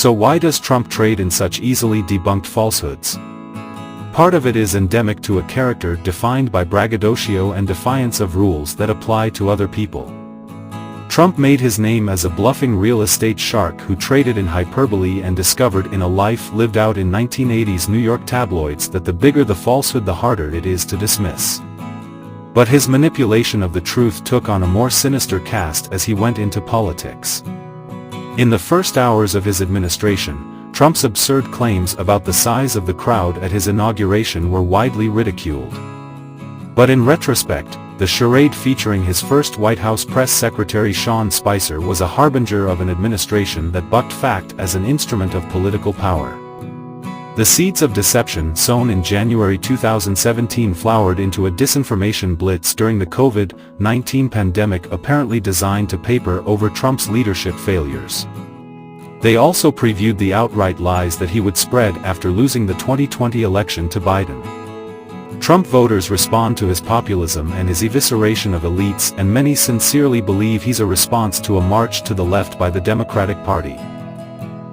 So why does Trump trade in such easily debunked falsehoods? Part of it is endemic to a character defined by braggadocio and defiance of rules that apply to other people. Trump made his name as a bluffing real estate shark who traded in hyperbole and discovered in a life lived out in 1980s New York tabloids that the bigger the falsehood the harder it is to dismiss. But his manipulation of the truth took on a more sinister cast as he went into politics. In the first hours of his administration, Trump's absurd claims about the size of the crowd at his inauguration were widely ridiculed. But in retrospect, the charade featuring his first White House press secretary Sean Spicer was a harbinger of an administration that bucked fact as an instrument of political power. The seeds of deception sown in January 2017 flowered into a disinformation blitz during the COVID-19 pandemic, apparently designed to paper over Trump's leadership failures. They also previewed the outright lies that he would spread after losing the 2020 election to Biden. Trump voters respond to his populism and his evisceration of elites, and many sincerely believe he's a response to a march to the left by the Democratic Party.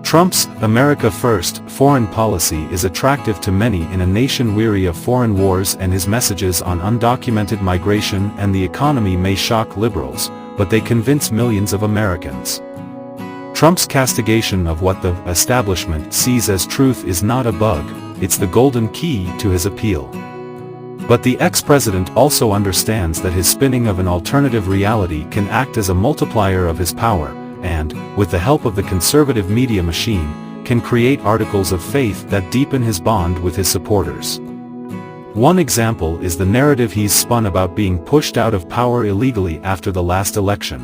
Trump's "America First" foreign policy is attractive to many in a nation weary of foreign wars, and his messages on undocumented migration and the economy may shock liberals, but they convince millions of Americans. Trump's castigation of what the establishment sees as truth is not a bug, it's the golden key to his appeal. But the ex-president also understands that his spinning of an alternative reality can act as a multiplier of his power, and, with the help of the conservative media machine, can create articles of faith that deepen his bond with his supporters. One example is the narrative he's spun about being pushed out of power illegally after the last election.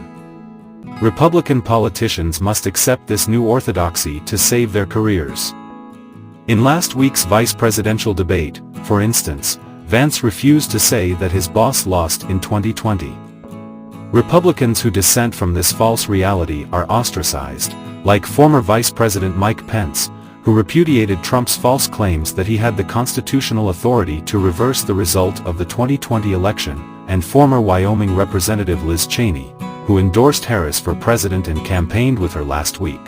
Republican politicians must accept this new orthodoxy to save their careers. In last week's vice presidential debate, for instance, Vance refused to say that his boss lost in 2020. Republicans who dissent from this false reality are ostracized, like former Vice President Mike Pence, who repudiated Trump's false claims that he had the constitutional authority to reverse the result of the 2020 election, and former Wyoming Representative Liz Cheney, who endorsed Harris for president and campaigned with her last week.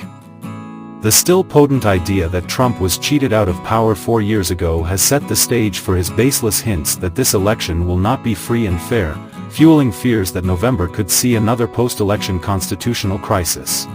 The still potent idea that Trump was cheated out of power 4 years ago has set the stage for his baseless hints that this election will not be free and fair, fueling fears that November could see another post-election constitutional crisis.